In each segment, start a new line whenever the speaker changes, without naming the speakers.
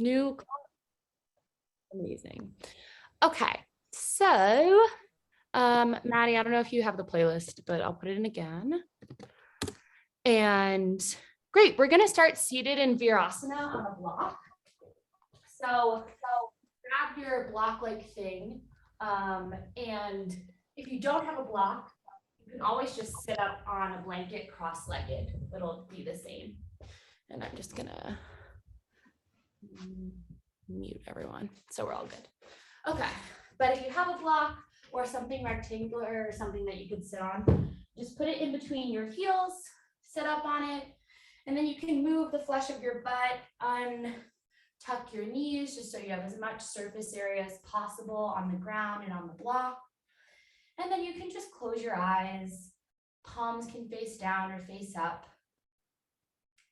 New. Amazing. Okay. So, Maddie, I don't know if you have the playlist, but I'll put it in again. And great. We're going to start seated in Virasana on a block. So grab your block-like thing. And if you don't have a block, you can always just sit up on a blanket cross-legged. It'll be the same. And I'm just gonna mute everyone so we're all good. Okay, but if you have a block or something rectangular or something that you could sit on, just put it in between your heels, sit up on it, and then you can move the flesh of your butt, untuck your knees just so you have as much surface area as possible on the ground and on the block. And then you can just close your eyes. Palms can face down or face up.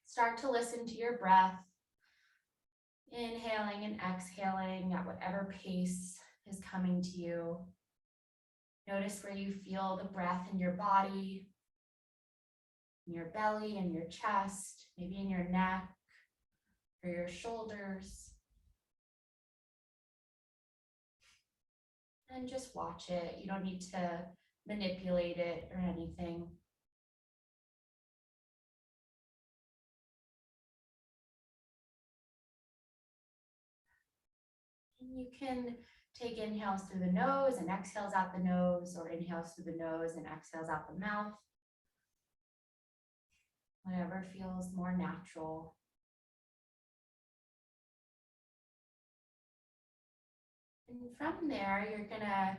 Start to listen to your breath. Inhaling and exhaling at whatever pace is coming to you. Notice where you feel the breath in your body, in your belly, in your chest, maybe in your neck or your shoulders. And just watch it. You don't need to manipulate it or anything. And you can take inhales through the nose and exhales out the nose, or inhales through the nose and exhales out the mouth. Whatever feels more natural. And from there, you're gonna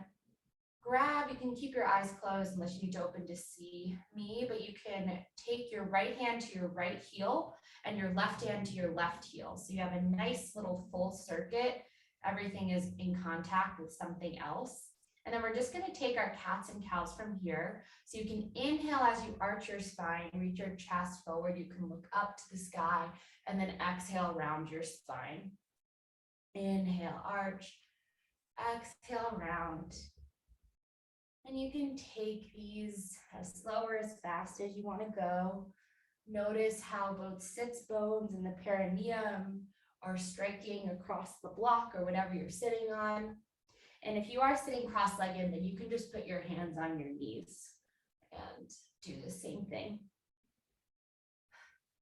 grab, you can keep your eyes closed unless you need to open to see me, but you can take your right hand to your right heel and your left hand to your left heel. So you have a nice little full circuit. Everything is in contact with something else. And then we're just going to take our cats and cows from here. So you can inhale as you arch your spine, reach your chest forward. You can look up to the sky and then exhale around your spine. Inhale, arch, exhale, round. And you can take these as slow or as fast as you want to go. Notice how both sits bones and the perineum are striking across the block or whatever you're sitting on. And if you are sitting cross-legged, then you can just put your hands on your knees and do the same thing.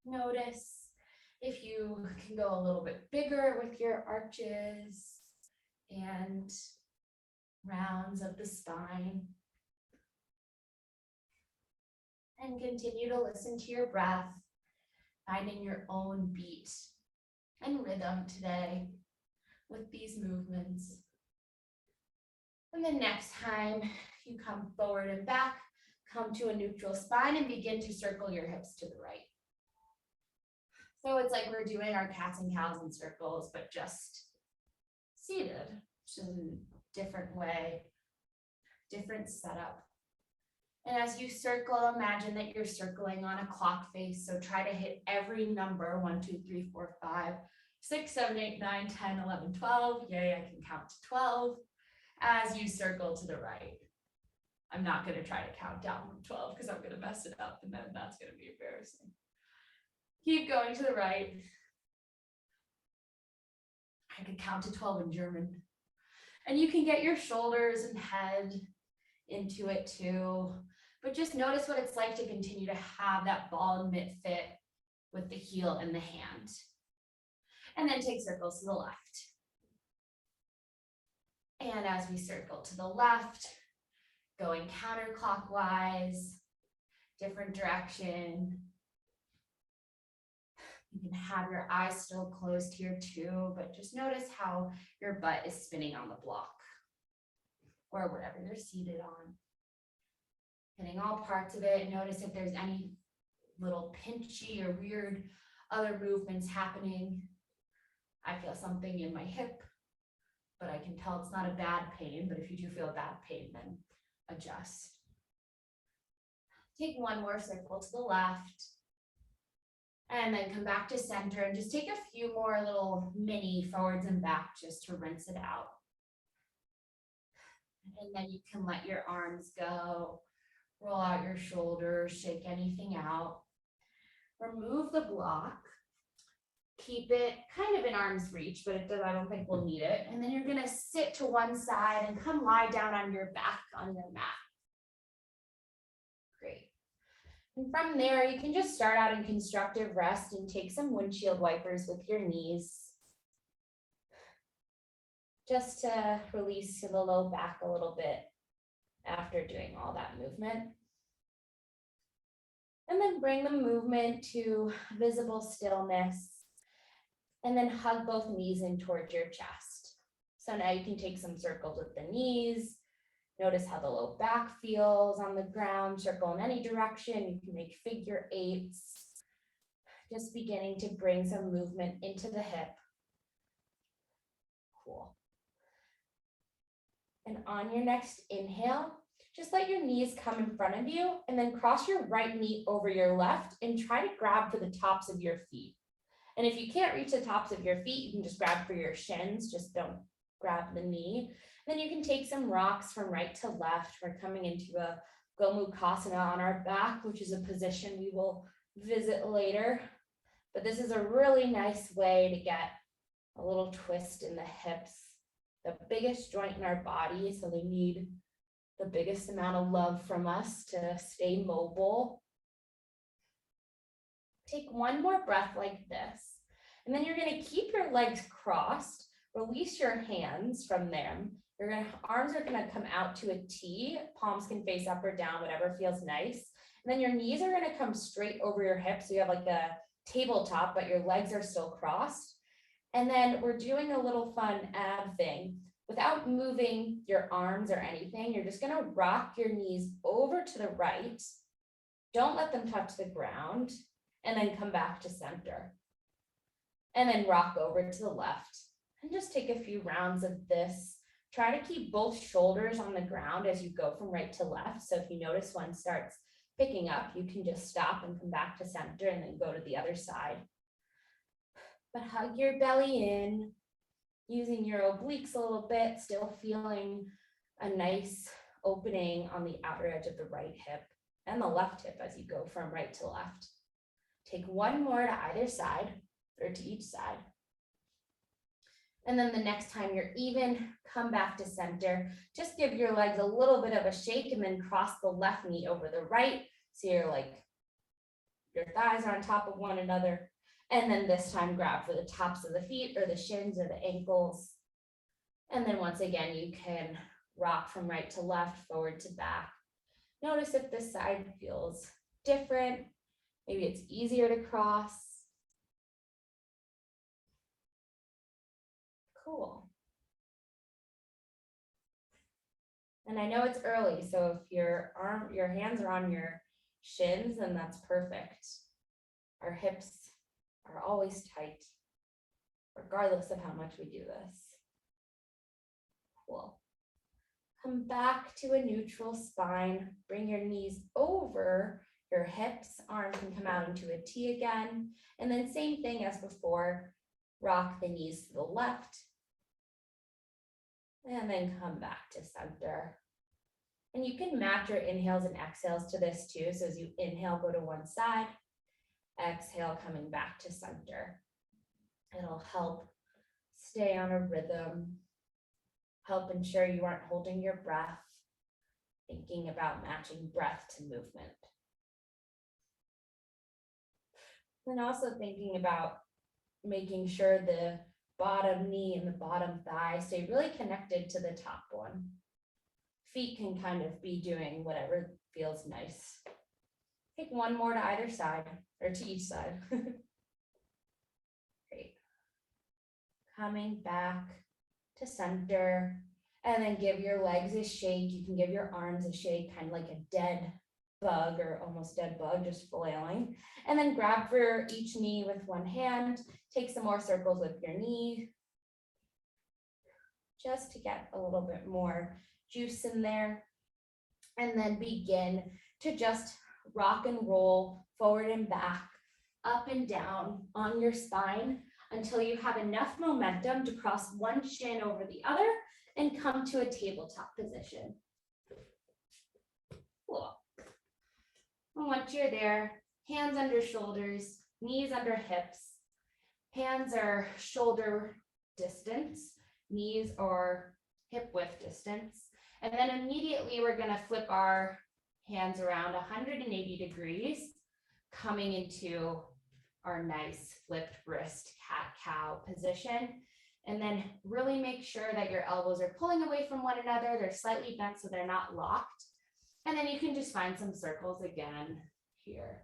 Notice if you can go a little bit bigger with your arches and rounds of the spine. And continue to listen to your breath, finding your own beat and rhythm today with these movements. And the next time you come forward and back, come to a neutral spine and begin to circle your hips to the right. So it's like we're doing our cats and cows in circles, but just seated, which is a different way, different setup. And as you circle, imagine that you're circling on a clock face. So try to hit every number, 1, 2, 3, 4, 5, 6, 7, 8, 9, 10, 11, 12. Yay, I can count to 12 as you circle to the right. I'm not going to try to count down from 12 because I'm going to mess it up and then that's going to be embarrassing. Keep going to the right. I can count to 12 in German. And you can get your shoulders and head into it too. But just notice what it's like to continue to have that ball and mitt fit with the heel and the hand. And then take circles to the left. And as we circle to the left, going counterclockwise, different direction. You can have your eyes still closed here too, but just notice how your butt is spinning on the block or whatever you're seated on. Hitting all parts of it. Notice if there's any little pinchy or weird other movements happening. I feel something in my hip, but I can tell it's not a bad pain, but if you do feel bad pain, then adjust. Take one more circle to the left. And then come back to center and just take a few more little mini forwards and back just to rinse it out. And then you can let your arms go, roll out your shoulders, shake anything out. Remove the block. Keep it kind of in arm's reach, but I don't think we'll need it. And then you're gonna sit to one side and come lie down on your back on your mat. Great. And from there, you can just start out in constructive rest and take some windshield wipers with your knees, just to release the low back a little bit after doing all that movement. And then bring the movement to visible stillness. And then hug both knees in towards your chest. So now you can take some circles with the knees. Notice how the low back feels on the ground. Circle in any direction. You can make figure eights. Just beginning to bring some movement into the hip. Cool. And on your next inhale, just let your knees come in front of you and then cross your right knee over your left and try to grab for the tops of your feet. And if you can't reach the tops of your feet, you can just grab for your shins, just don't grab the knee. Then you can take some rocks from right to left. We're coming into a Gomukhasana on our back, which is a position we will visit later. But this is a really nice way to get a little twist in the hips, the biggest joint in our body, so they need the biggest amount of love from us to stay mobile. Take one more breath like this, and then you're going to keep your legs crossed, release your hands from them. Arms are going to come out to a T, palms can face up or down, whatever feels nice. And then your knees are going to come straight over your hips, so you have like a tabletop, but your legs are still crossed. And then we're doing a little fun ab thing. Without moving your arms or anything, you're just going to rock your knees over to the right. Don't let them touch the ground. And then come back to center. And then rock over to the left. And just take a few rounds of this. Try to keep both shoulders on the ground as you go from right to left. So if you notice one starts picking up, you can just stop and come back to center and then go to the other side. But hug your belly in, using your obliques a little bit, still feeling a nice opening on the outer edge of the right hip and the left hip as you go from right to left. Take one more to either side or to each side. And then the next time you're even, come back to center. Just give your legs a little bit of a shake and then cross the left knee over the right. So you're like, your thighs are on top of one another. And then this time grab for the tops of the feet or the shins or the ankles. And then once again, you can rock from right to left, forward to back. Notice if this side feels different. Maybe it's easier to cross. Cool. And I know it's early, so if your hands are on your shins, then that's perfect. Our hips are always tight, regardless of how much we do this. Cool. Come back to a neutral spine. Bring your knees over your hips. Arms can come out into a T again. And then same thing as before. Rock the knees to the left. And then come back to center. And you can match your inhales and exhales to this too. So as you inhale, go to one side. Exhale, coming back to center. It'll help stay on a rhythm. Help ensure you aren't holding your breath. Thinking about matching breath to movement. And also thinking about making sure the bottom knee and the bottom thigh stay really connected to the top one. Feet can kind of be doing whatever feels nice. Take one more to either side or to each side. Great. Coming back to center and then give your legs a shake. You can give your arms a shake, kind of like a dead bug or almost dead bug, just flailing. And then grab for each knee with one hand. Take some more circles with your knee, just to get a little bit more juice in there. And then begin to just rock and roll forward and back, up and down on your spine until you have enough momentum to cross one shin over the other and come to a tabletop position. Cool. And once you're there, hands under shoulders, knees under hips. Hands are shoulder distance, knees are hip width distance. And then immediately we're gonna flip our hands around 180 degrees, coming into our nice flipped wrist cat-cow position. And then really make sure that your elbows are pulling away from one another. They're slightly bent so they're not locked. And then you can just find some circles again here.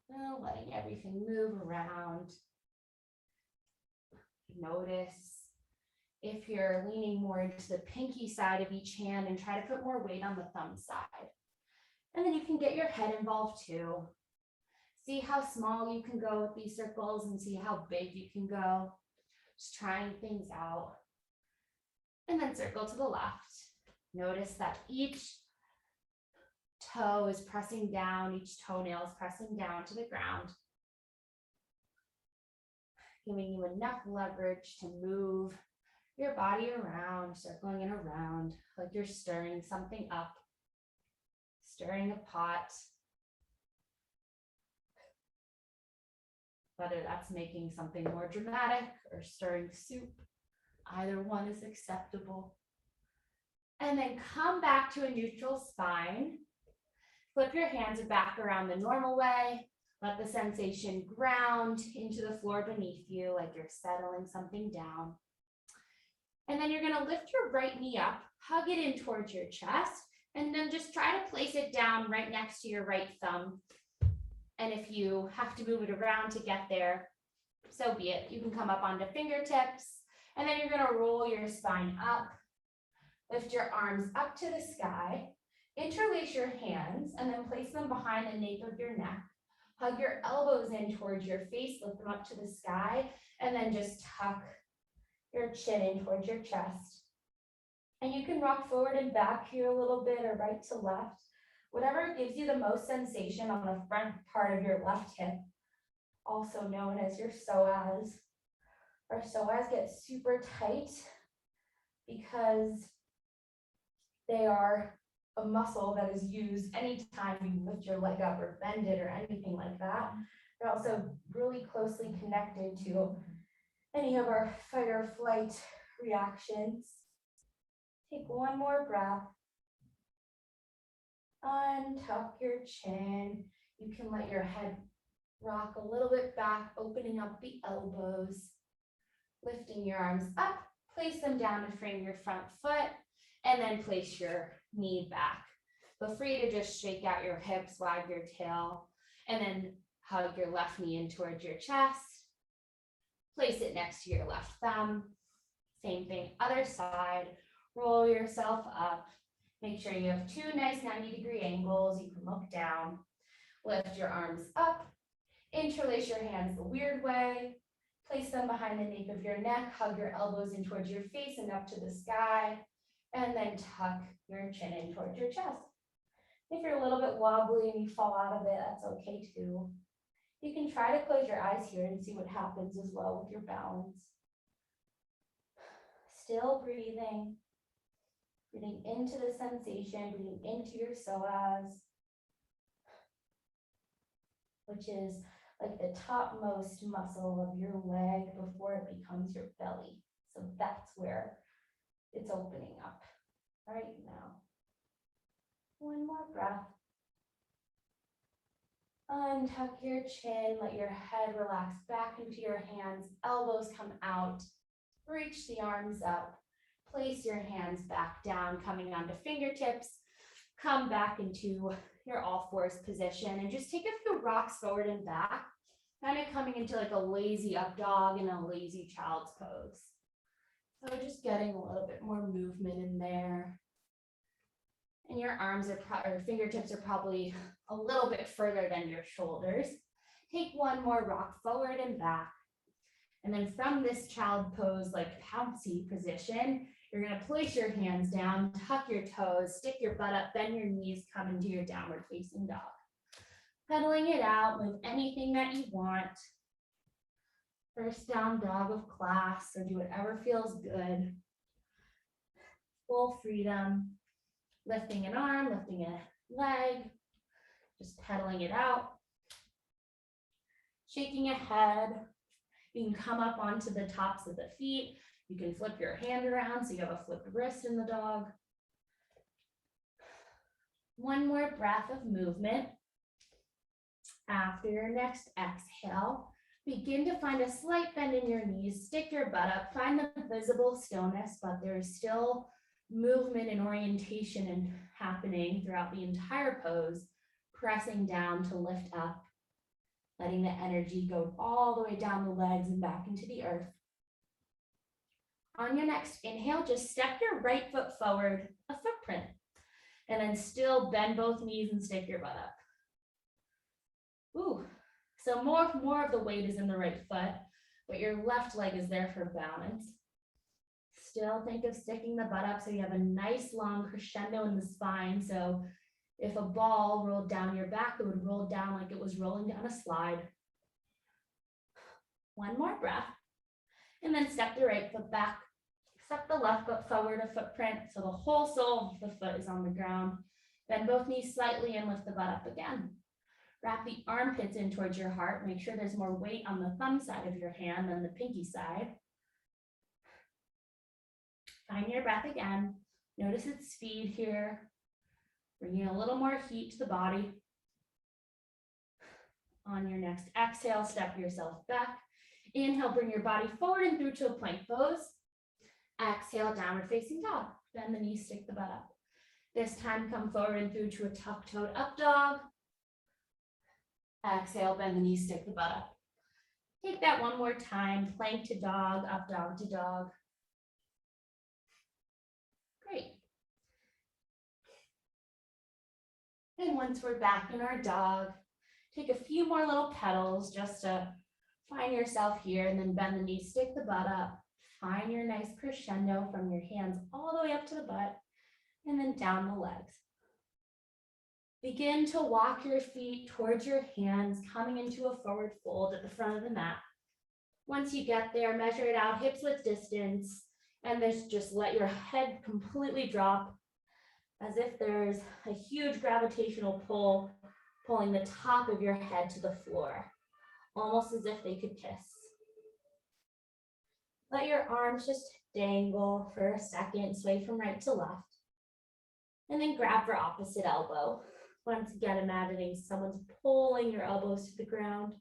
Now letting everything move around. Notice if you're leaning more into the pinky side of each hand and try to put more weight on the thumb side. And then you can get your head involved too. See how small you can go with these circles and see how big you can go. Just trying things out. And then circle to the left. Notice that each toe is pressing down, each toenail is pressing down to the ground, giving you enough leverage to move your body around, circling it around, like you're stirring something up, stirring a pot, whether that's making something more dramatic or stirring soup, either one is acceptable. And then come back to a neutral spine. Flip your hands back around the normal way. Let the sensation ground into the floor beneath you, like you're settling something down. And then you're gonna lift your right knee up, hug it in towards your chest, and then just try to place it down right next to your right thumb. And if you have to move it around to get there, so be it. You can come up onto fingertips, and then you're gonna roll your spine up, lift your arms up to the sky, interlace your hands, and then place them behind the nape of your neck. Hug your elbows in towards your face, lift them up to the sky, and then just tuck your chin in towards your chest. And you can rock forward and back here a little bit or right to left, whatever gives you the most sensation on the front part of your left hip, also known as your psoas. Our psoas get super tight because they are a muscle that is used anytime you lift your leg up or bend it or anything like that. They're also really closely connected to any of our fight or flight reactions. Take one more breath. Untuck your chin. You can let your head rock a little bit back, opening up the elbows, lifting your arms up, place them down to frame your front foot, and then place your knee back. Feel free to just shake out your hips, wag your tail, and then hug your left knee in towards your chest. Place it next to your left thumb. Same thing, other side. Roll yourself up. Make sure you have two nice 90-degree angles. You can look down. Lift your arms up. Interlace your hands the weird way. Place them behind the nape of your neck. Hug your elbows in towards your face and up to the sky. And then tuck your chin in towards your chest. If you're a little bit wobbly and you fall out of it, that's okay too. You can try to close your eyes here and see what happens as well with your balance. Still breathing. Breathing into the sensation, breathing into your psoas, which is like the topmost muscle of your leg before it becomes your belly. So that's where it's opening up right now. One more breath. Untuck your chin, let your head relax back into your hands, elbows come out, reach the arms up, place your hands back down, coming onto fingertips, come back into your all fours position and just take a few rocks forward and back, kind of coming into like a lazy up dog and a lazy child's pose. So just getting a little bit more movement in there. And your arms are or fingertips are probably a little bit further than your shoulders. Take one more rock forward and back. And then from this child pose, like pouncy position, you're gonna place your hands down, tuck your toes, stick your butt up, bend your knees, come into your downward facing dog. Pedaling it out, move anything that you want. First down dog of class, or do whatever feels good. Full freedom. Lifting an arm, lifting a leg, just pedaling it out. Shaking a head. You can come up onto the tops of the feet. You can flip your hand around so you have a flipped wrist in the dog. One more breath of movement. After your next exhale, begin to find a slight bend in your knees, stick your butt up, find the visible stillness, but there's still movement and orientation and happening throughout the entire pose, pressing down to lift up, letting the energy go all the way down the legs and back into the earth. On your next inhale, just step your right foot forward, a footprint, and then still bend both knees and stick your butt up. Ooh, so more of the weight is in the right foot, but your left leg is there for balance. Still think of sticking the butt up so you have a nice long crescendo in the spine. So if a ball rolled down your back, it would roll down like it was rolling down a slide. One more breath, and then step the right foot back, step the left foot forward, a footprint, so the whole sole of the foot is on the ground. Bend both knees slightly and lift the butt up again. Wrap the armpits in towards your heart. Make sure there's more weight on the thumb side of your hand than the pinky side. Find your breath again. Notice its speed here. Bringing a little more heat to the body. On your next exhale, step yourself back. Inhale, bring your body forward and through to a plank pose. Exhale, downward facing dog. Bend the knees, stick the butt up. This time, come forward and through to a tuck-toed up dog. Exhale, bend the knees, stick the butt up. Take that one more time, plank to dog, up dog to dog. Great. And once we're back in our dog, take a few more little pedals just to find yourself here, and then bend the knees, stick the butt up. Find your nice crescendo from your hands all the way up to the butt, and then down the legs. Begin to walk your feet towards your hands, coming into a forward fold at the front of the mat. Once you get there, measure it out, hips width distance, and just let your head completely drop as if there's a huge gravitational pull pulling the top of your head to the floor, almost as if they could kiss. Let your arms just dangle for a second, sway from right to left, and then grab your opposite elbow. Once again, imagining someone's pulling your elbows to the ground.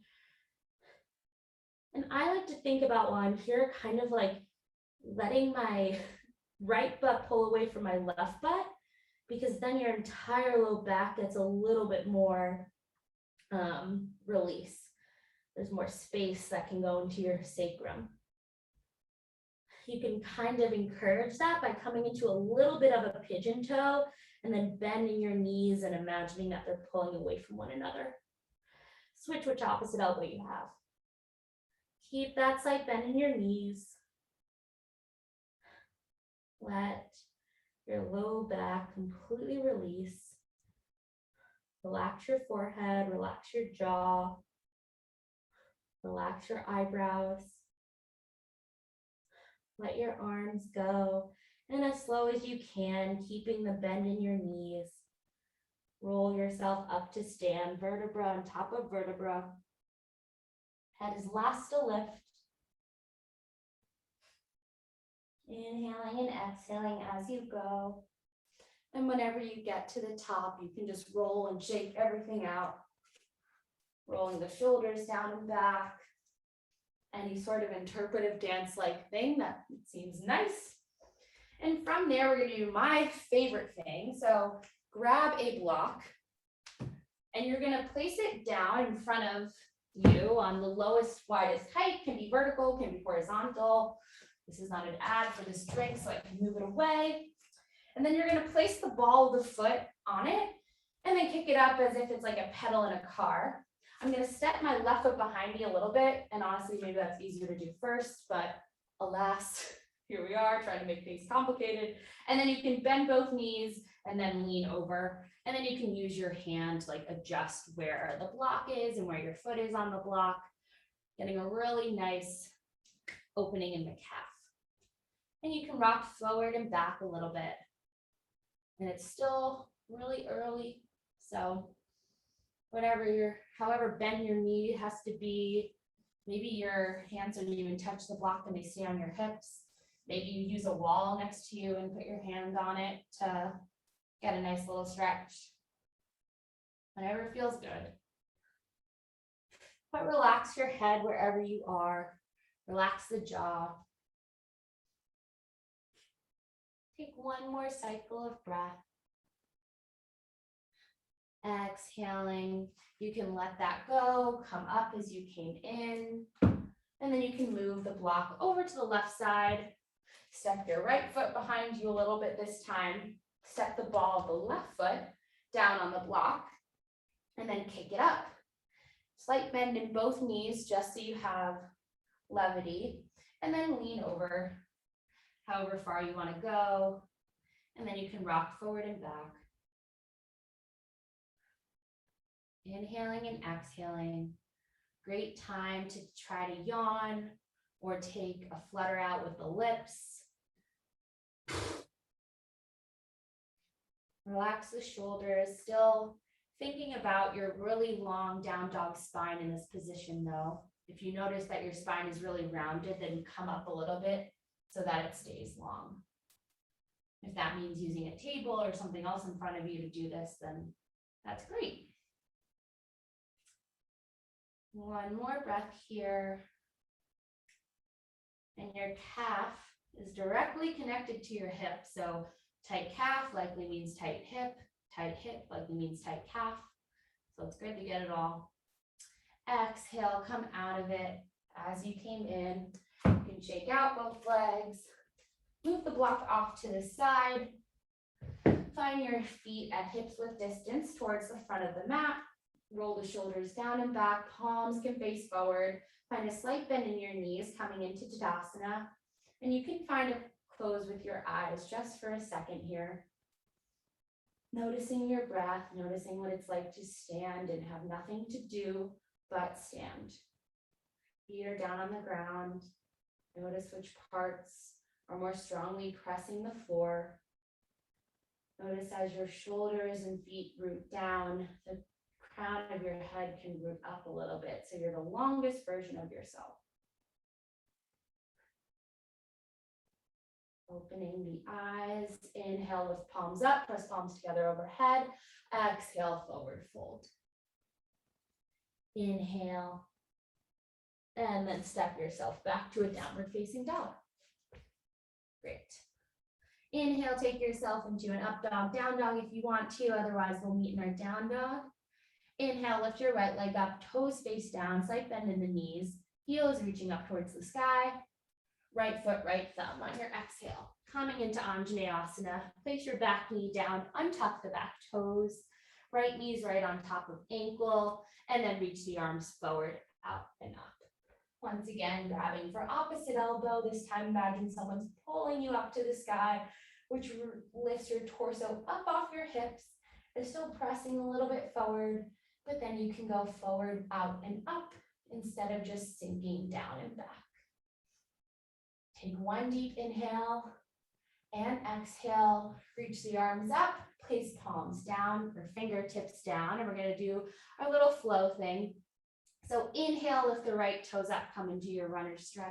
And I like to think about while I'm here, kind of like letting my right butt pull away from my left butt, because then your entire low back gets a little bit more release. There's more space that can go into your sacrum. You can kind of encourage that by coming into a little bit of a pigeon toe and then bending your knees and imagining that they're pulling away from one another. Switch which opposite elbow you have. Keep that slight bend in your knees. Let your low back completely release. Relax your forehead, relax your jaw, relax your eyebrows. Let your arms go, and as slow as you can, keeping the bend in your knees. Roll yourself up to stand, vertebra on top of vertebra. Head is last to lift. Inhaling and exhaling as you go. And whenever you get to the top, you can just roll and shake everything out. Rolling the shoulders down and back. Any sort of interpretive dance-like thing that seems nice. And from there, we're going to do my favorite thing. So grab a block, and you're going to place it down in front of you on the lowest, widest height. Can be vertical, can be horizontal. This is not an ad for this drink, so I can move it away. And then you're going to place the ball of the foot on it, and then kick it up as if it's like a pedal in a car. I'm going to step my left foot behind me a little bit, and honestly, maybe that's easier to do first, but alas, here we are trying to make things complicated. And then you can bend both knees and then lean over, and then you can use your hand to like adjust where the block is and where your foot is on the block, getting a really nice opening in the calf. And you can rock forward and back a little bit. And it's still really early, so however bend your knee has to be, Maybe your hands don't even touch the block and they stay on your hips. Maybe you use a wall next to you and put your hand on it to get a nice little stretch. Whatever feels good. But relax your head wherever you are. Relax the jaw. Take one more cycle of breath. Exhaling, you can let that go, come up as you came in, and then you can move the block over to the left side. Step your right foot behind you a little bit this time. Step the ball of the left foot down on the block, and then kick it up. Slight bend in both knees just so you have levity, and then lean over however far you want to go, and then you can rock forward and back. Inhaling and exhaling. Great time to try to yawn or take a flutter out with the lips. Relax the shoulders, still thinking about your really long down dog spine in this position though. If you notice that your spine is really rounded, then come up a little bit so that it stays long. If that means using a table or something else in front of you to do this, then that's great. One more breath here. And your calf is directly connected to your hip. So tight calf likely means tight hip likely means tight calf. So it's good to get it all. Exhale, come out of it as you came in. You can shake out both legs. Move the block off to the side. Find your feet at hips width distance towards the front of the mat. Roll the shoulders down and back, palms can face forward. Find a slight bend in your knees coming into Tadasana. And you can find a close with your eyes just for a second here. Noticing your breath, noticing what it's like to stand and have nothing to do but stand. Feet are down on the ground. Notice which parts are more strongly pressing the floor. Notice as your shoulders and feet root down, the crown of your head can root up a little bit, so you're the longest version of yourself. Opening the eyes, inhale, lift palms up, press palms together overhead, exhale, forward fold. Inhale, and then step yourself back to a downward facing dog. Great. Inhale, take yourself into an up dog, down dog if you want to, otherwise we'll meet in our down dog. Inhale, lift your right leg up, toes face down, slight bend in the knees, heels reaching up towards the sky. Right foot, right thumb on your exhale. Coming into Anjaneyasana, place your back knee down, untuck the back toes, right knee's right on top of ankle, and then reach the arms forward, out and up. Once again, grabbing for opposite elbow. This time, imagine someone's pulling you up to the sky, which lifts your torso up off your hips. They're still pressing a little bit forward, but then you can go forward, out and up instead of just sinking down and back. Take one deep inhale and exhale. Reach the arms up, place palms down or fingertips down, and we're going to do our little flow thing. So inhale, lift the right toes up, come into your runner stretch.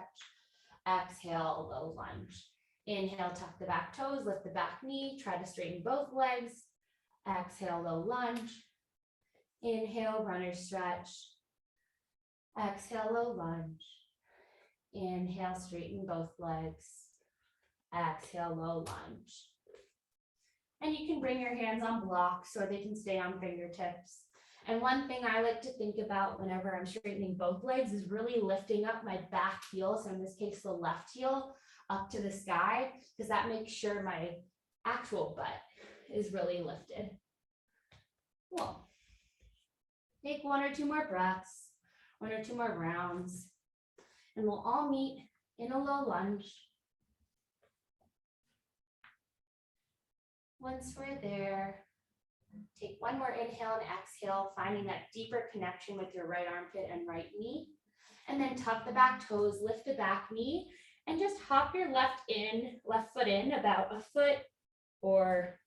Exhale, low lunge. Inhale, tuck the back toes, lift the back knee, try to straighten both legs. Exhale, low lunge. Inhale, runner stretch. Exhale, low lunge. Inhale, straighten both legs. Exhale, low lunge. And you can bring your hands on blocks or they can stay on fingertips. And one thing I like to think about whenever I'm straightening both legs is really lifting up my back heel, so in this case, the left heel, up to the sky, because that makes sure my actual butt is really lifted. Cool. Take one or two more breaths, one or two more rounds. And we'll all meet in a low lunge. Once we're there, take one more inhale and exhale, finding that deeper connection with your right armpit and right knee. And then tuck the back toes, lift the back knee, and just hop your left foot in about a foot or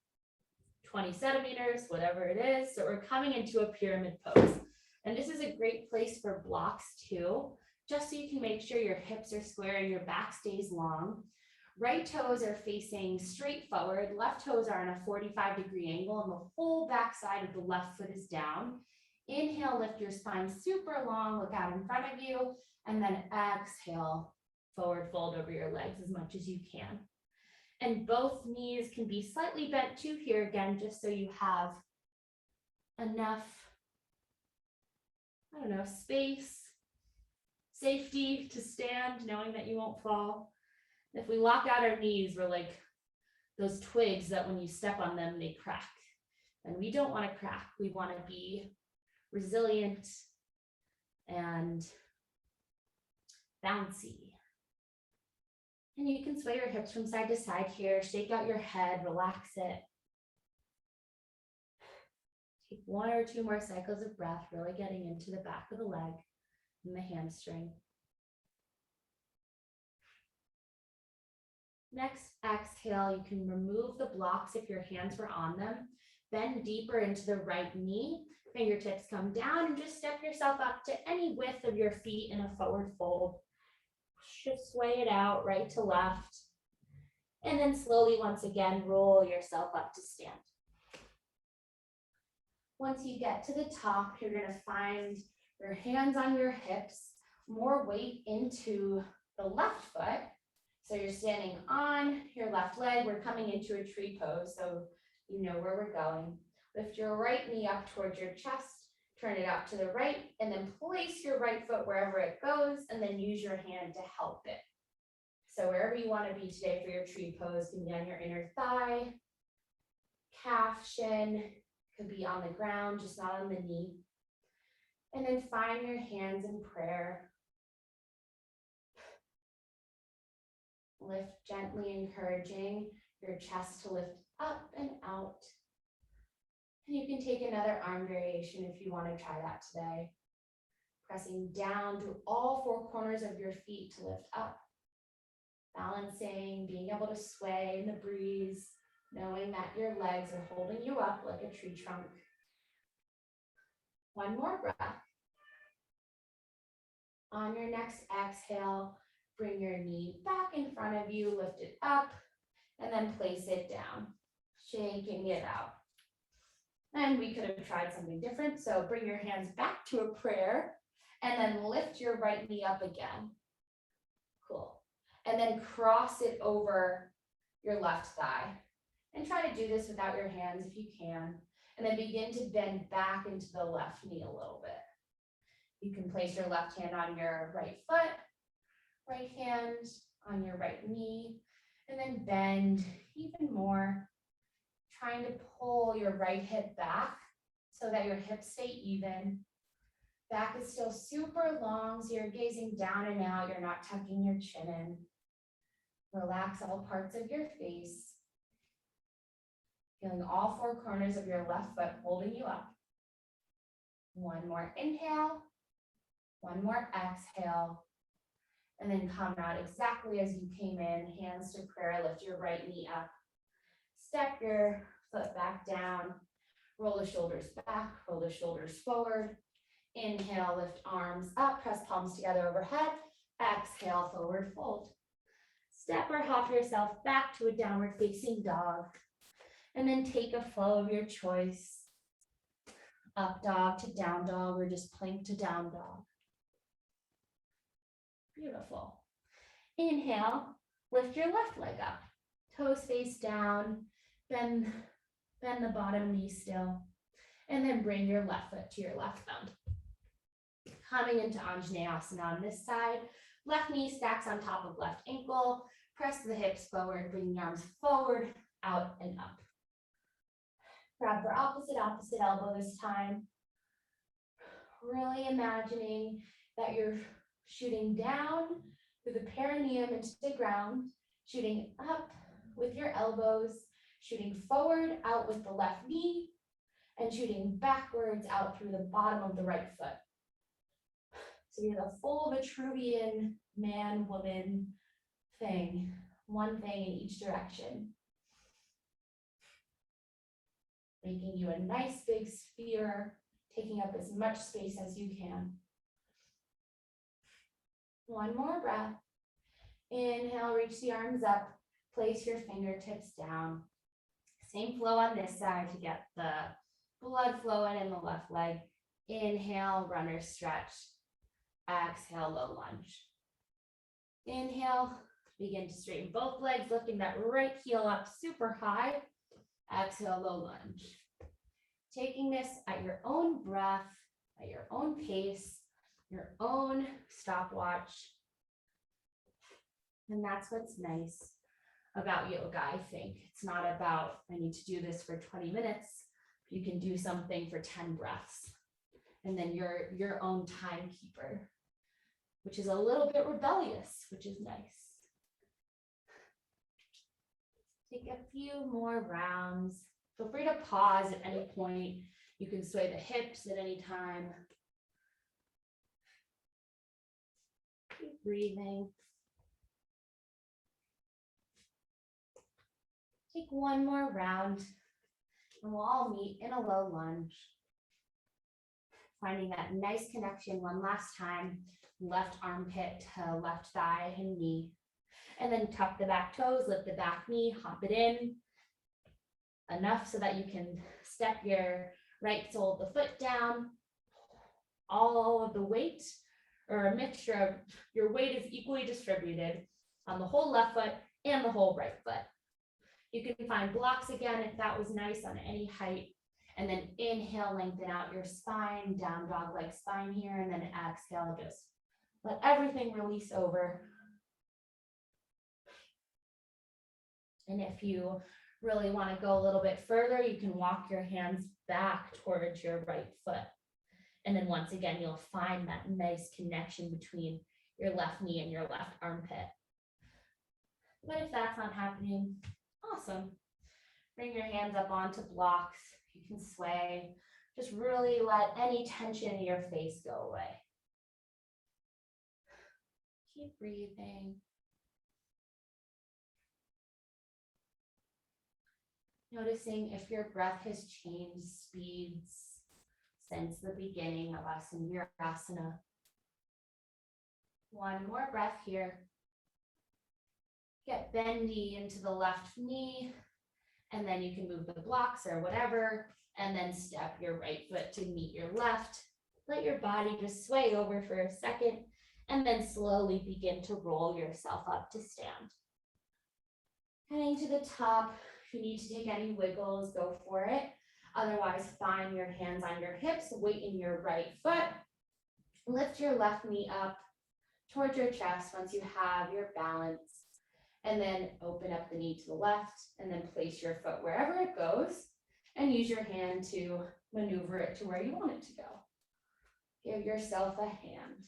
20 centimeters, whatever it is. So we're coming into a pyramid pose. And this is a great place for blocks too. just so you can make sure your hips are square and your back stays long. Right toes are facing straight forward. Left toes are on a 45-degree angle and the whole back side of the left foot is down. Inhale, lift your spine super long, look out in front of you, and then exhale, forward fold over your legs as much as you can. And both knees can be slightly bent too here again, just so you have enough, I don't know, space, safety to stand, knowing that you won't fall. If we lock out our knees, we're like those twigs that when you step on them, they crack. And we don't want to crack. We want to be resilient and bouncy. And you can sway your hips from side to side here. Shake out your head, relax it. Take 1 or 2 more cycles of breath, really getting into the back of the leg and the hamstring. Next, exhale, you can remove the blocks if your hands were on them. Bend deeper into the right knee. Fingertips come down and just step yourself up to any width of your feet in a forward fold. Just sway it out right to left. And then slowly, once again, roll yourself up to stand. Once you get to the top, you're going to find your hands on your hips, more weight into the left foot. So you're standing on your left leg. We're coming into a tree pose, so you know where we're going. Lift your right knee up towards your chest, turn it out to the right, and then place your right foot wherever it goes, and then use your hand to help it. So wherever you want to be today for your tree pose, can be on your inner thigh, calf, shin, could be on the ground, just not on the knee. And then find your hands in prayer. Lift gently, encouraging your chest to lift up and out. And you can take another arm variation if you want to try that today. Pressing down through all 4 corners of your feet to lift up. Balancing, being able to sway in the breeze, knowing that your legs are holding you up like a tree trunk. 1 more breath. On your next exhale, bring your knee back in front of you, lift it up, and then place it down, shaking it out. And we could have tried something different. So bring your hands back to a prayer and then lift your right knee up again. Cool. And then cross it over your left thigh. And try to do this without your hands if you can. And then begin to bend back into the left knee a little bit. You can place your left hand on your right foot, right hand on your right knee, and then bend even more, trying to pull your right hip back so that your hips stay even. Back is still super long, so you're gazing down and out. You're not tucking your chin in. Relax all parts of your face. Feeling all 4 corners of your left foot holding you up. 1 more inhale, 1 more exhale, and then come out exactly as you came in. Hands to prayer, lift your right knee up. Step your foot back down, roll the shoulders back, roll the shoulders forward. Inhale, lift arms up, press palms together overhead. Exhale, forward fold. Step or hop yourself back to a downward facing dog. And then take a flow of your choice. Up dog to down dog, or just plank to down dog. Beautiful. Inhale, lift your left leg up. Toes face down, bend the bottom knee still, and then bring your left foot to your left thumb. Coming into Anjaneyasana on this side, left knee stacks on top of left ankle, press the hips forward, bring the arms forward, out and up. Grab for opposite elbow this time. Really imagining that you're shooting down through the perineum into the ground, shooting up with your elbows, shooting forward out with the left knee, and shooting backwards out through the bottom of the right foot. So you're the full Vitruvian man, woman thing, one thing in each direction. Making you a nice big sphere, taking up as much space as you can. One more breath. Inhale, reach the arms up. Place your fingertips down. Same flow on this side to get the blood flowing in the left leg. Inhale, runner stretch. Exhale, low lunge. Inhale, begin to straighten both legs, lifting that right heel up super high. Exhale, low lunge. Taking this at your own breath, at your own pace, your own stopwatch. And that's what's nice about yoga, I think. It's not about, I need to do this for 20 minutes. You can do something for 10 breaths. And then you're your own timekeeper, which is a little bit rebellious, which is nice. Take a few more rounds. Feel free to pause at any point. You can sway the hips at any time. Keep breathing. Take one more round and we'll all meet in a low lunge. Finding that nice connection one last time, left armpit to left thigh and knee. And then tuck the back toes, lift the back knee, hop it in. Enough so that you can step your right sole of the foot down. All of the weight, or a mixture of your weight, is equally distributed on the whole left foot and the whole right foot. You can find blocks again if that was nice on any height. And then inhale, lengthen out your spine, down dog like spine here, and then exhale, just let everything release over. And if you really want to go a little bit further, you can walk your hands back towards your right foot. And then once again, you'll find that nice connection between your left knee and your left armpit. But if that's not happening, awesome. Bring your hands up onto blocks. You can sway. Just really let any tension in your face go away. Keep breathing. Noticing if your breath has changed speeds since the beginning of us in Virasana. One more breath here. Get bendy into the left knee, and then you can move the blocks or whatever, and then step your right foot to meet your left. Let your body just sway over for a second, and then slowly begin to roll yourself up to stand. Heading to the top. If you need to take any wiggles, go for it. Otherwise, find your hands on your hips, weight in your right foot. Lift your left knee up towards your chest once you have your balance. And then open up the knee to the left and then place your foot wherever it goes and use your hand to maneuver it to where you want it to go. Give yourself a hand.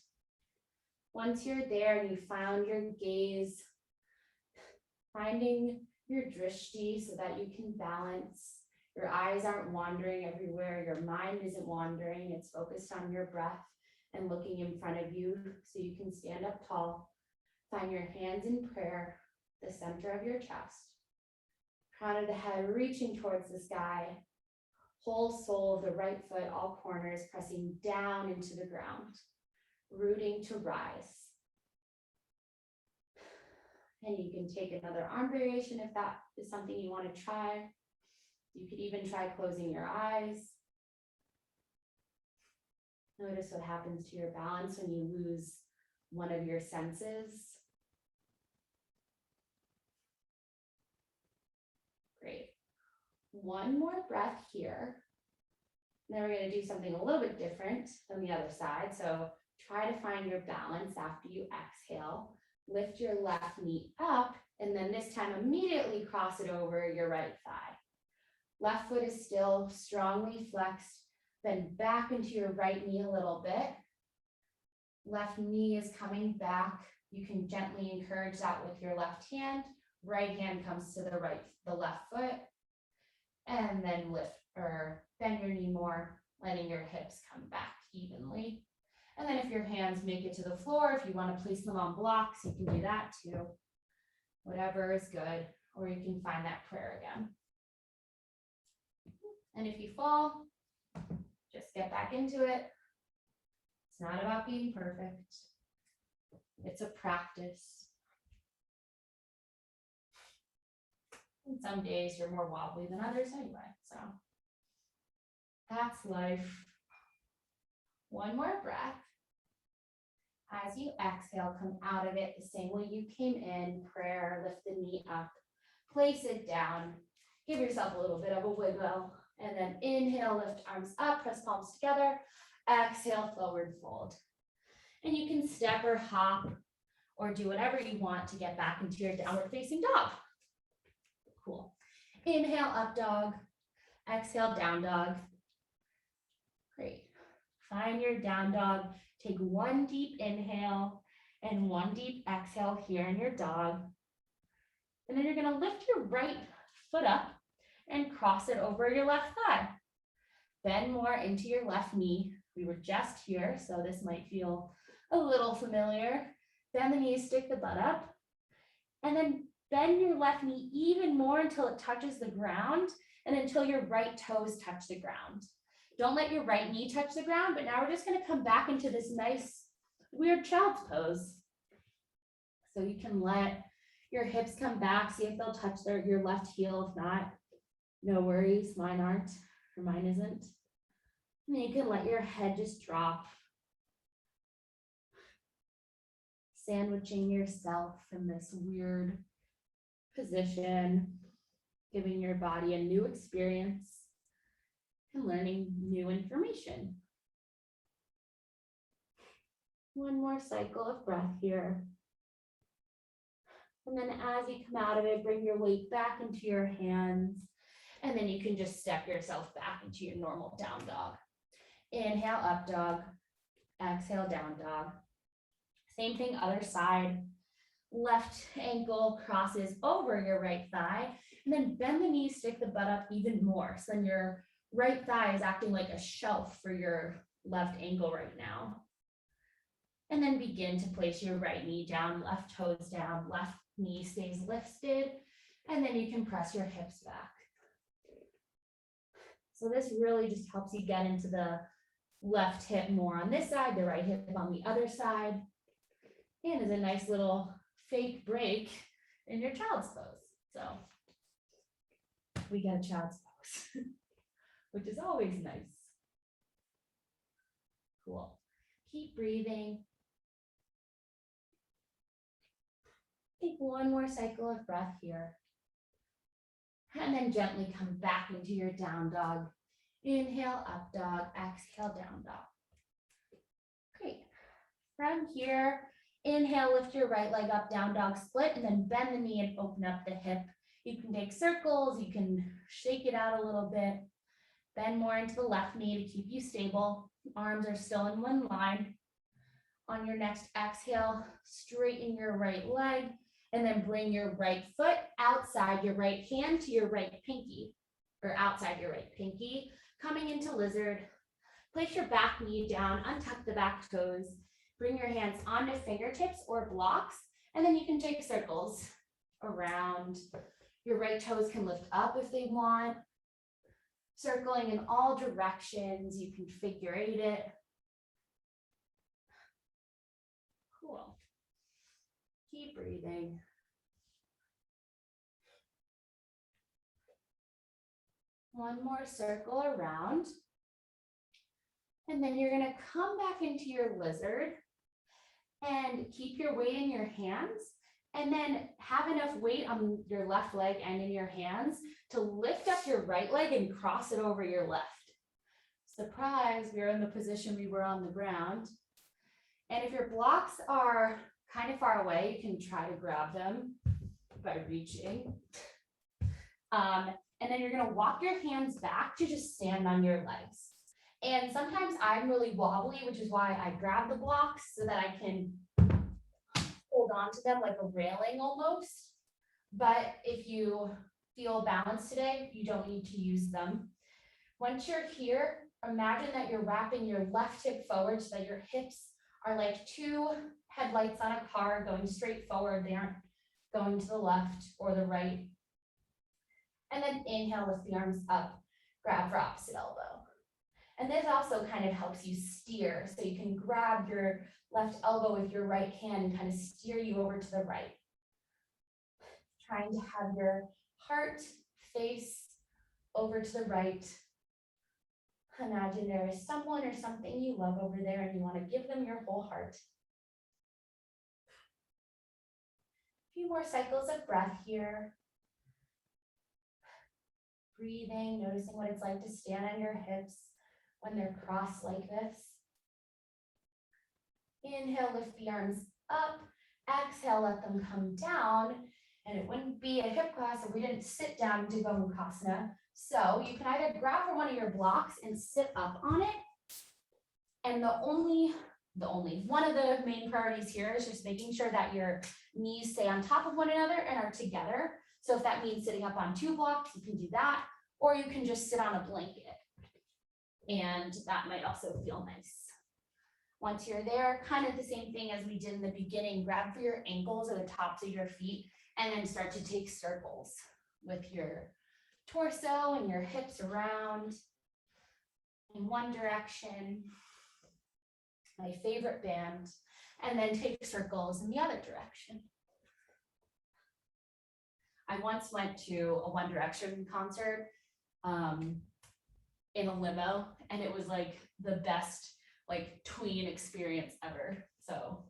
Once you're there and you found your gaze, finding your drishti so that you can balance. Your eyes aren't wandering everywhere. Your mind isn't wandering. It's focused on your breath and looking in front of you so you can stand up tall. Find your hands in prayer, the center of your chest. Crown of the head reaching towards the sky. Whole sole of the right foot, all corners pressing down into the ground. Rooting to rise. And you can take another arm variation if that is something you want to try. You could even try closing your eyes. Notice what happens to your balance when you lose one of your senses. Great. One more breath here. Then we're going to do something a little bit different than the other side. So try to find your balance after you exhale. Lift your left knee up, and then this time immediately cross it over your right thigh. Left foot is still strongly flexed. Bend back into your right knee a little bit. Left knee is coming back. You can gently encourage that with your left hand. Right hand comes to the left foot. And then lift or bend your knee more, letting your hips come back evenly. And then if your hands make it to the floor, if you want to place them on blocks, you can do that too. Whatever is good, or you can find that prayer again. And if you fall, just get back into it. It's not about being perfect. It's a practice. And some days you're more wobbly than others anyway, so that's life. One more breath. As you exhale, come out of it the same way you came in, prayer, lift the knee up, place it down, give yourself a little bit of a wiggle, and then inhale, lift arms up, press palms together, exhale, forward fold. And you can step or hop or do whatever you want to get back into your downward facing dog. Cool. Inhale, up dog, exhale, down dog. Great. Find your down dog. Take one deep inhale and one deep exhale here in your dog. And then you're going to lift your right foot up and cross it over your left thigh. Bend more into your left knee. We were just here, so this might feel a little familiar. Bend the knees, stick the butt up, and then bend your left knee even more until it touches the ground and until your right toes touch the ground. Don't let your right knee touch the ground, but now we're just going to come back into this nice, weird child's pose. So you can let your hips come back, see if they'll touch your left heel. If not, no worries, mine aren't, or mine isn't. And then you can let your head just drop, sandwiching yourself in this weird position, giving your body a new experience and learning new information. One more cycle of breath here. And then as you come out of it, bring your weight back into your hands. And then you can just step yourself back into your normal down dog. Inhale, up dog. Exhale, down dog. Same thing, other side. Left ankle crosses over your right thigh. And then bend the knee, stick the butt up even more. So then your right thigh is acting like a shelf for your left ankle right now. And then begin to place your right knee down, left toes down, left knee stays lifted. And then you can press your hips back. So this really just helps you get into the left hip more on this side, the right hip on the other side. And is a nice little fake break in your child's pose. So we get a child's pose, which is always nice. Cool. Keep breathing. Take one more cycle of breath here. And then gently come back into your down dog. Inhale, up dog, exhale, down dog. Great. From here, inhale, lift your right leg up, down dog split, and then bend the knee and open up the hip. You can take circles, you can shake it out a little bit. Bend more into the left knee to keep you stable. Arms are still in one line. On your next exhale, straighten your right leg, and then bring your right foot outside your right hand to your right pinky, or outside your right pinky, coming into lizard. Place your back knee down, untuck the back toes, bring your hands onto fingertips or blocks, and then you can take circles around. Your right toes can lift up if they want. Circling in all directions, you can figure eight it. Cool. Keep breathing. One more circle around. And then you're going to come back into your lizard and keep your weight in your hands. And then have enough weight on your left leg and in your hands to lift up your right leg and cross it over your left. Surprise, we're in the position we were on the ground. And if your blocks are kind of far away, you can try to grab them by reaching. And then you're going to walk your hands back to just stand on your legs. And sometimes I'm really wobbly, which is why I grab the blocks so that I can hold on to them like a railing almost. But if you feel balanced today, you don't need to use them. Once you're here, imagine that you're wrapping your left hip forward so that your hips are like two headlights on a car going straight forward. They aren't going to the left or the right. And then inhale, lift the arms up, grab for opposite elbow. And this also kind of helps you steer. So you can grab your left elbow with your right hand and kind of steer you over to the right. Trying to have your heart face over to the right. Imagine there is someone or something you love over there and you want to give them your whole heart. A few more cycles of breath here. Breathing, noticing what it's like to stand on your hips when they're crossed like this. Inhale, lift the arms up. Exhale, let them come down. And it wouldn't be a hip class if we didn't sit down into Gomu Mukhasana. So you can either grab for one of your blocks and sit up on it. And one of the main priorities here is just making sure that your knees stay on top of one another and are together. So if that means sitting up on 2 blocks, you can do that, or you can just sit on a blanket. And that might also feel nice. Once you're there, kind of the same thing as we did in the beginning, grab for your ankles or the tops of your feet, and then start to take circles with your torso and your hips around in one direction, my favorite band, and then take circles in the other direction. I once went to a One Direction concert in a limo, and it was like the best like tween experience ever. So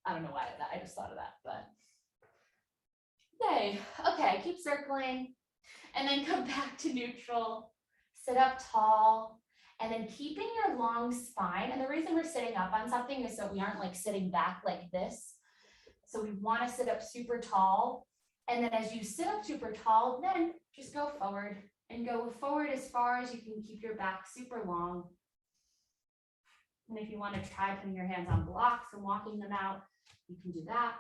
I don't know why I just thought of that, but yay. Okay, keep circling and then come back to neutral, sit up tall, and then keeping your long spine. And the reason we're sitting up on something is so we aren't like sitting back like this. So we want to sit up super tall. And then as you sit up super tall, then just go forward and go forward as far as you can keep your back super long. And if you want to try putting your hands on blocks and walking them out, you can do that.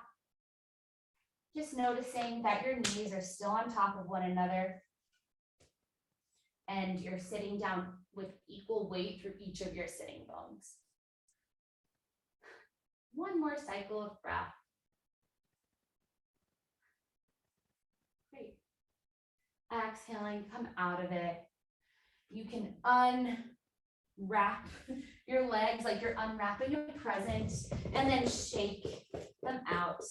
Just noticing that your knees are still on top of one another and you're sitting down with equal weight through each of your sitting bones. One more cycle of breath. Great. Exhaling, come out of it. You can unwrap your legs like you're unwrapping a present and then shake them out.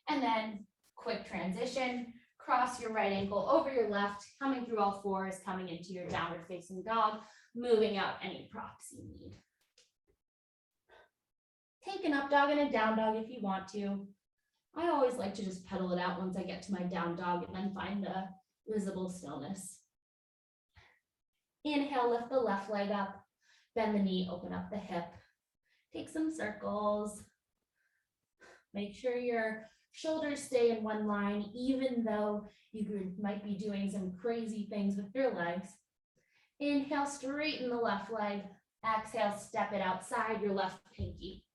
And then quick transition, cross your right ankle over your left, coming through all fours, coming into your downward facing dog, moving out any props you need. Take an up dog and a down dog if you want to. I always like to just pedal it out once I get to my down dog and then find the visible stillness. Inhale, lift the left leg up, bend the knee, open up the hip. Take some circles. Make sure your shoulders stay in one line, even though you might be doing some crazy things with your legs. Inhale, straighten the left leg. Exhale, step it outside your left pinky.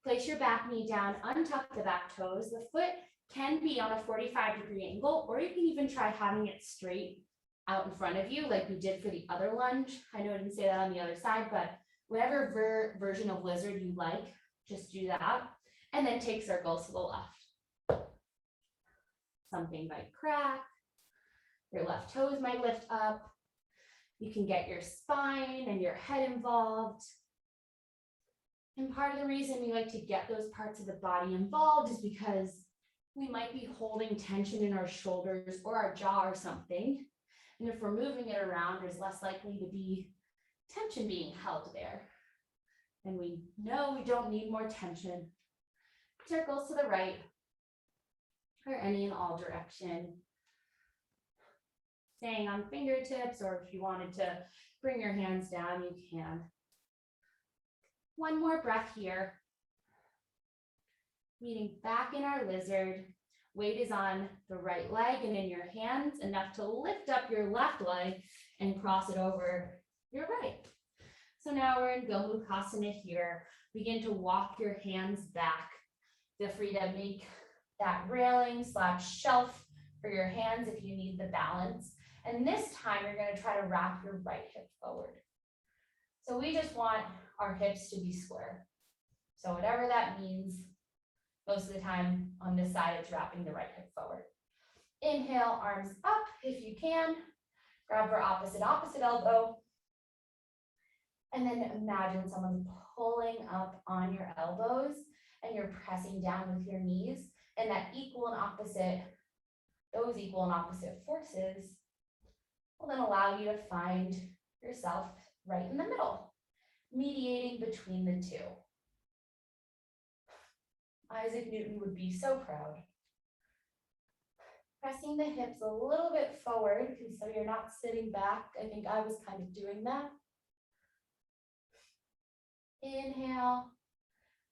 Place your back knee down, untuck the back toes. The foot can be on a 45-degree angle, or you can even try having it straight out in front of you like we did for the other lunge. I know I didn't say that on the other side, but whatever version of lizard you like, just do that. And then take circles to the left. Something might crack. Your left toes might lift up. You can get your spine and your head involved. And part of the reason we like to get those parts of the body involved is because we might be holding tension in our shoulders or our jaw or something. And if we're moving it around, there's less likely to be tension being held there. And we know we don't need more tension. Circles to the right or any and all direction. Staying on fingertips, or if you wanted to bring your hands down, you can. One more breath here. Meeting back in our lizard. Weight is on the right leg and in your hands, enough to lift up your left leg and cross it over your right. So now we're in Gomu Mukhasana here. Begin to walk your hands back. Feel free to make that railing / shelf for your hands if you need the balance. And this time you're going to try to wrap your right hip forward. So we just want our hips to be square. So whatever that means, most of the time on this side, it's wrapping the right hip forward. Inhale, arms up if you can. Grab for opposite elbow. And then imagine someone pulling up on your elbows and you're pressing down with your knees, and that those equal and opposite forces will then allow you to find yourself right in the middle, mediating between the two. Isaac Newton would be so proud. Pressing the hips a little bit forward, so you're not sitting back. I think I was kind of doing that. Inhale,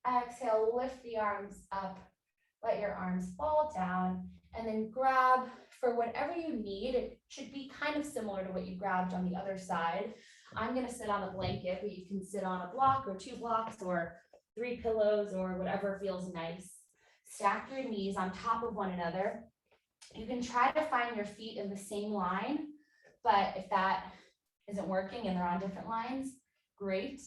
exhale, lift the arms up, let your arms fall down, and then grab for whatever you need. It should be kind of similar to what you grabbed on the other side. I'm gonna sit on a blanket, but you can sit on a block or 2 blocks or 3 pillows or whatever feels nice. Stack your knees on top of one another. You can try to find your feet in the same line, but if that isn't working and they're on different lines, great.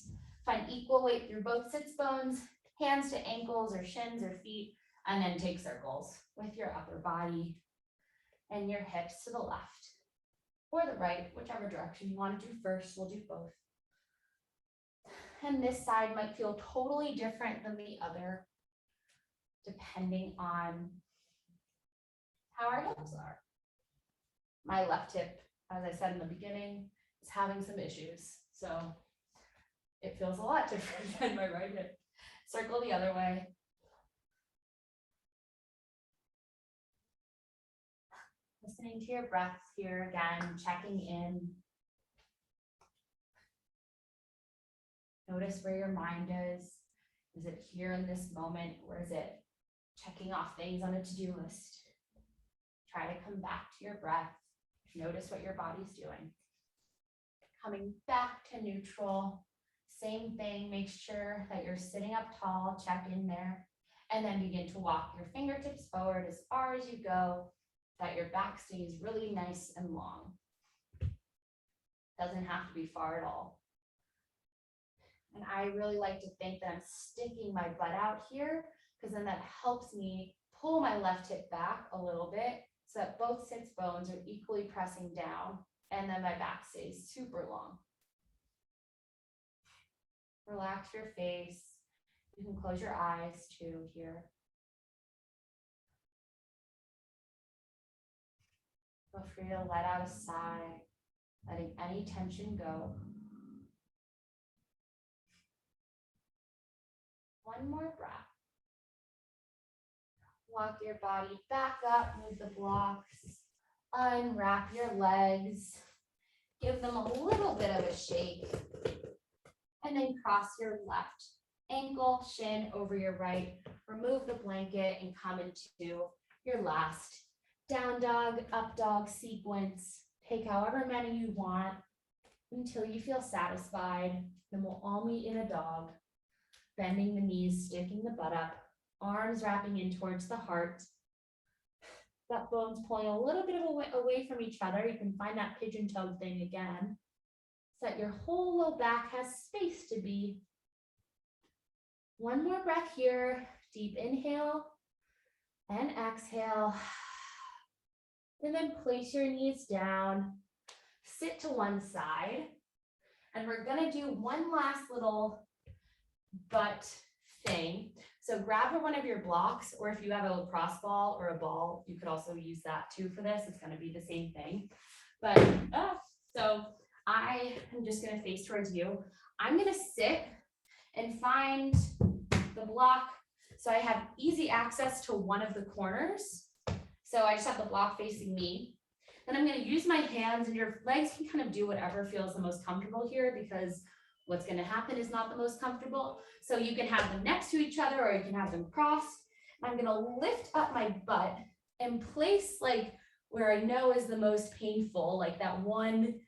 Find equal weight through both sits bones, hands to ankles or shins or feet, and then take circles with your upper body and your hips to the left or the right, whichever direction you want to do first. We'll do both. And this side might feel totally different than the other, depending on how our hips are. My left hip, as I said in the beginning, is having some issues. So it feels a lot different than my right hip. Circle the other way. Listening to your breath here again, checking in. Notice where your mind is. Is it here in this moment, or is it checking off things on a to-do list? Try to come back to your breath. Notice what your body's doing. Coming back to neutral. Same thing, make sure that you're sitting up tall, check in there, and then begin to walk your fingertips forward as far as you go, that your back stays really nice and long. Doesn't have to be far at all. And I really like to think that I'm sticking my butt out here, because then that helps me pull my left hip back a little bit so that both sits bones are equally pressing down, and then my back stays super long. Relax your face. You can close your eyes too here. Feel free to let out a sigh, letting any tension go. One more breath. Walk your body back up, move the blocks, unwrap your legs, give them a little bit of a shake, and then cross your left ankle, shin over your right, remove the blanket and come into your last down dog, up dog sequence. Take however many you want until you feel satisfied. Then we'll all meet in a dog, bending the knees, sticking the butt up, arms wrapping in towards the heart. That bone's pulling a little bit away from each other. You can find that pigeon toe thing again, so that your whole low back has space to be. One more breath here. Deep inhale and exhale. And then place your knees down, sit to one side, and we're gonna do one last little butt thing. So grab one of your blocks, or if you have a lacrosse ball or a ball, you could also use that too for this. It's gonna be the same thing. But so I am just gonna face towards you. I'm gonna sit and find the block. So I have easy access to one of the corners. So I just have the block facing me. Then I'm gonna use my hands, and your legs can kind of do whatever feels the most comfortable here, because what's gonna happen is not the most comfortable. So you can have them next to each other, or you can have them crossed. I'm gonna lift up my butt and place like where I know is the most painful, like that one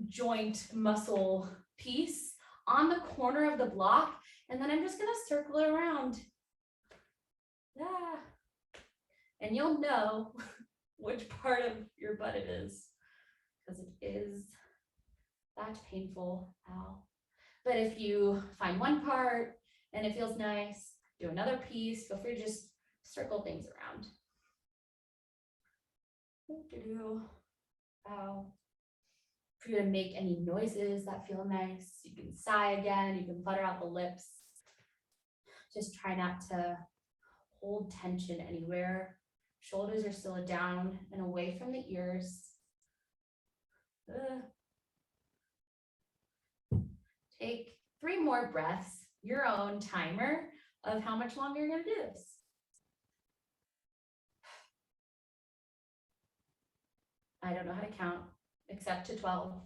joint muscle piece on the corner of the block. And then I'm just gonna circle it around. Yeah. And you'll know which part of your butt it is, because it is that painful. Ow. But if you find one part and it feels nice, do another piece. Feel free to just circle things around. Ow. for you to make any noises that feel nice. You can sigh again, you can flutter out the lips. Just try not to hold tension anywhere. Shoulders are still down and away from the ears. Take 3 more breaths, your own timer of how much longer you're gonna do this. I don't know how to count except to 12.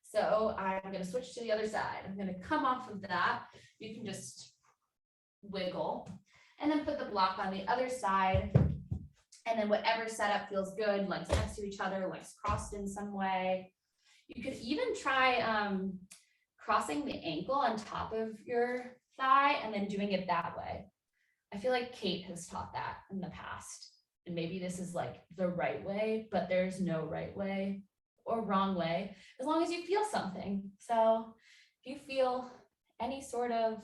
So I'm gonna switch to the other side. I'm gonna come off of that. You can just wiggle and then put the block on the other side. And then whatever setup feels good, legs next to each other, legs crossed in some way. You could even try crossing the ankle on top of your thigh and then doing it that way. I feel like Kate has taught that in the past. And maybe this is like the right way, but there's no right way or wrong way, as long as you feel something. So if you feel any sort of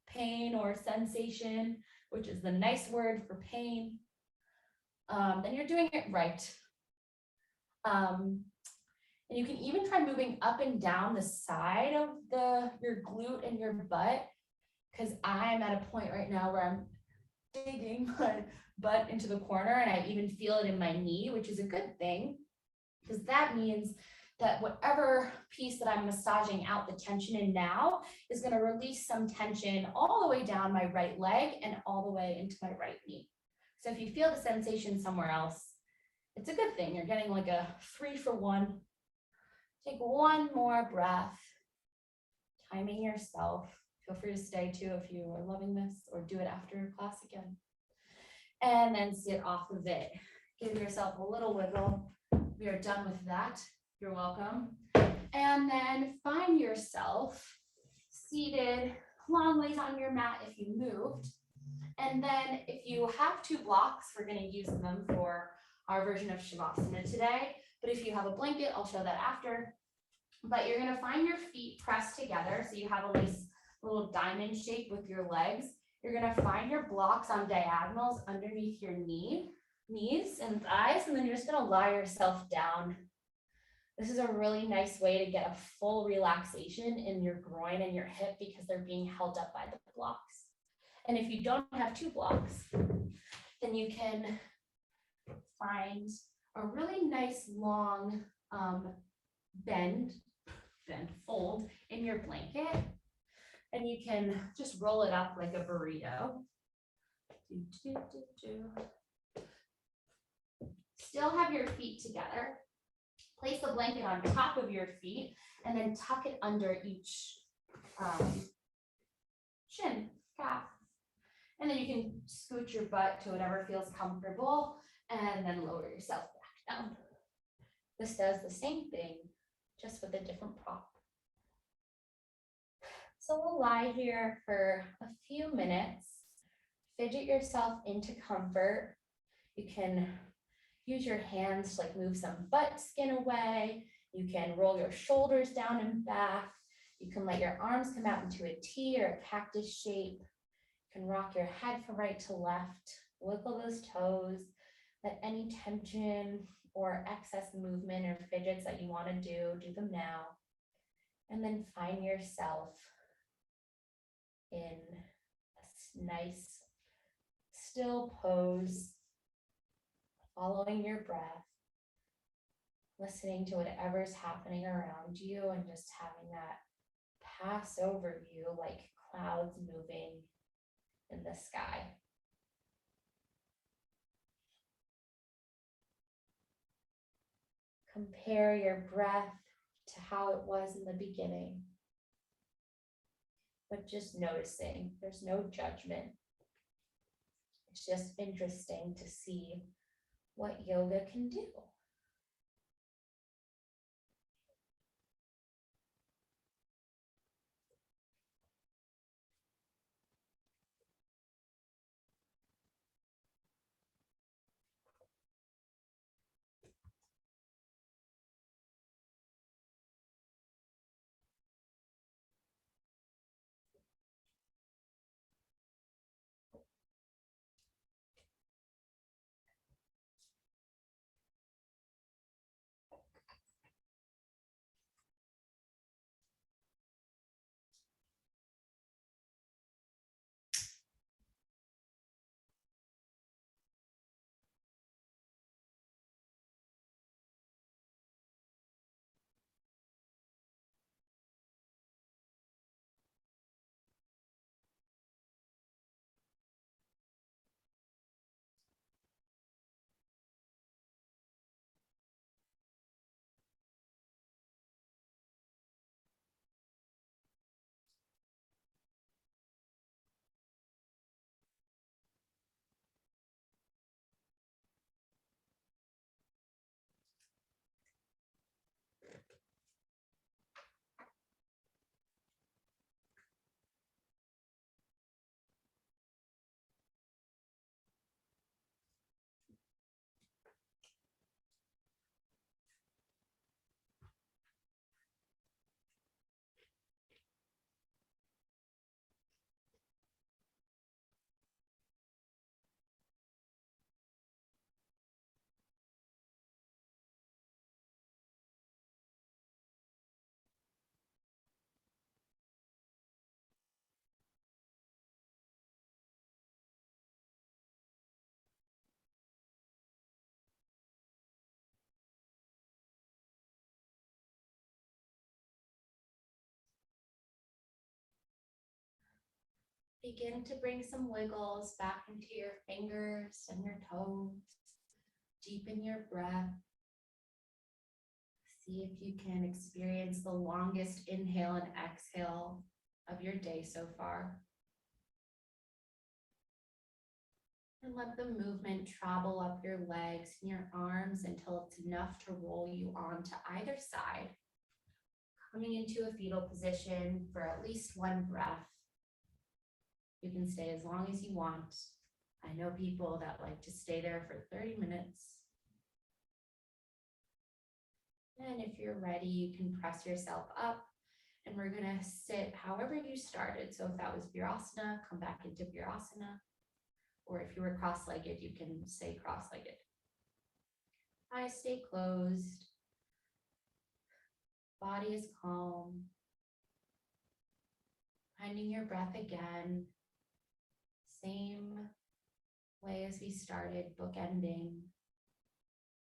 pain or sensation, which is the nice word for pain, then you're doing it right. And you can even try moving up and down the side of your glute and your butt, because I'm at a point right now where I'm digging my butt into the corner and I even feel it in my knee, which is a good thing, because that means that whatever piece that I'm massaging out the tension in now is going to release some tension all the way down my right leg and all the way into my right knee. So if you feel the sensation somewhere else, it's a good thing. You're getting like a 3 for 1. Take 1 more breath, timing yourself. Feel free to stay too if you are loving this, or do it after class again. And then sit off of it. Give yourself a little wiggle. We are done with that. You're welcome. And then find yourself seated long ways on your mat if you moved. And then if you have 2 blocks, we're going to use them for our version of Shavasana today. But if you have a blanket, I'll show that after. But you're going to find your feet pressed together. So you have a nice little diamond shape with your legs. You're going to find your blocks on diagonals underneath your knees and thighs. And then you're just going to lie yourself down. This is a really nice way to get a full relaxation in your groin and your hip because they're being held up by the blocks. And if you don't have 2 blocks, then you can find a really nice long fold in your blanket, and you can just roll it up like a burrito. Still have your feet together. Place the blanket on top of your feet and then tuck it under each shin, calf. And then you can scoot your butt to whatever feels comfortable and then lower yourself back down. This does the same thing, just with a different prop. So we'll lie here for a few minutes, fidget yourself into comfort. You can use your hands to like move some butt skin away. You can roll your shoulders down and back. You can let your arms come out into a T or a cactus shape. You can rock your head from right to left, wiggle those toes, let any tension or excess movement or fidgets that you want to do them now. And then find yourself in a nice, still pose, following your breath, listening to whatever's happening around you and just having that pass over you like clouds moving in the sky. Compare your breath to how it was in the beginning, but just noticing. There's no judgment. It's just interesting to see what yoga can do. Begin to bring some wiggles back into your fingers and your toes. Deepen your breath. See if you can experience the longest inhale and exhale of your day so far. And let the movement travel up your legs and your arms until it's enough to roll you onto either side. Coming into a fetal position for at least one breath. You can stay as long as you want. I know people that like to stay there for 30 minutes. And if you're ready, you can press yourself up and we're gonna sit however you started. So if that was Virasana, come back into Virasana. Or if you were cross-legged, you can stay cross-legged. Eyes stay closed. Body is calm. Finding your breath again. Same way as we started, bookending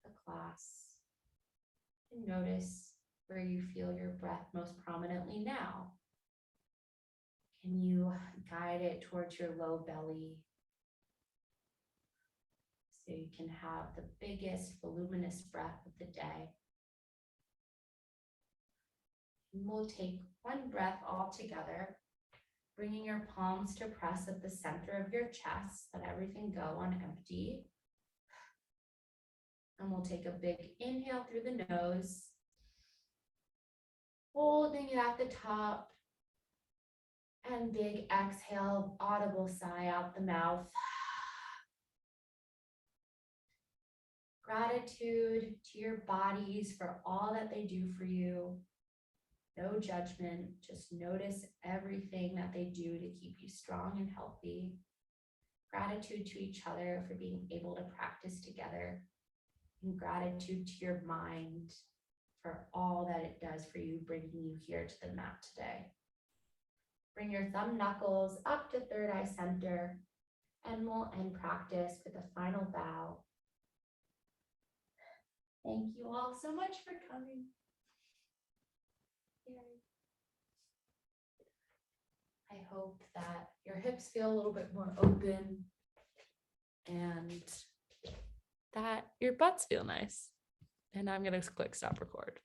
the class. And notice where you feel your breath most prominently now. Can you guide it towards your low belly? So you can have the biggest voluminous breath of the day. And we'll take one breath all together, bringing your palms to press at the center of your chest, let everything go on empty. And we'll take a big inhale through the nose, holding it at the top, and big exhale, audible sigh out the mouth. Gratitude to your bodies for all that they do for you. No judgment, just notice everything that they do to keep you strong and healthy. Gratitude to each other for being able to practice together. And gratitude to your mind for all that it does for you, bringing you here to the mat today. Bring your thumb knuckles up to third eye center, and we'll end practice with a final bow. Thank you all so much for coming. I hope that your hips feel a little bit more open and that your butts feel nice. And I'm going to click stop record.